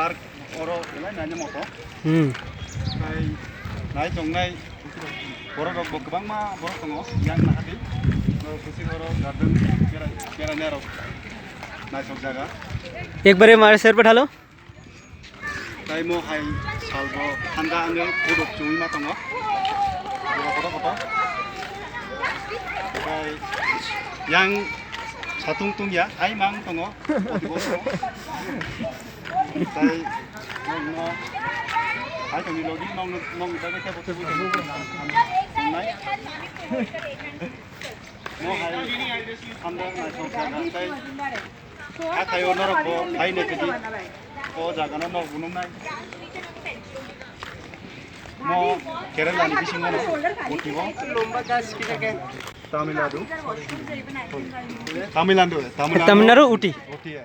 park oro lai nanya moto kai nai tongnai borok rok bo kwbangma borok tongo yang nahati no kusi oro garden kera nero naithok jaga एक बार हमारे sir पर ढालो tai mo hai salbo thanda ane bodok chungui ma tongo koto koto kai yang satung tung ya ai mang tongo tai no ai tong ni logi nong da ke bote bote nai mo hai thanda naithok jaga tai akayo norok bo hai ne kedi ko jaga no no gunung nai mo Kerala ni bisingo no utibo lomba gas kike Tamil Tamil Nadu Ooty Ooty है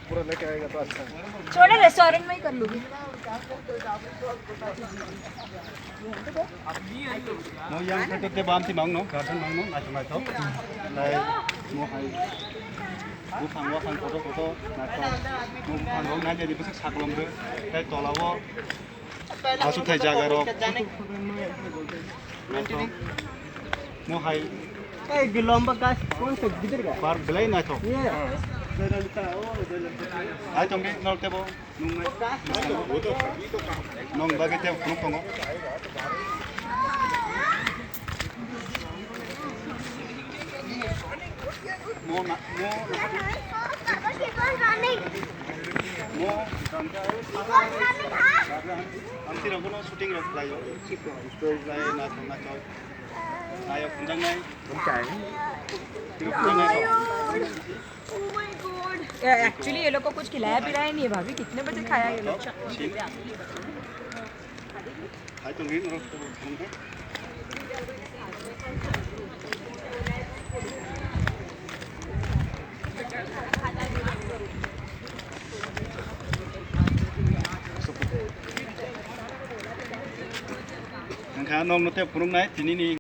पूरा लेके आएगा तो अच्छा छोड़े restaurant में ही कर लूंगी mo yang ka te bam ti mang no garden mang no na to lai mo hai bu phang wa phang photo photo na to mo phang no na je di busak saklom de tai tolawo asu thai jaga ro mo hai ए लंबा गाछ कौन सा किधर का par belai na to ये ai tong ni no te bo nung nai nong ba ke te nong tongo mo na mo amti ro no shooting ro layo story lai na thong na choi ayo kunjang nai actually ये लोग को कुछ खिलाया पिलाया नहीं है भाभी कितने बजे खाया ये लोग ai tong ni no thong he nong no te purung nai tini ni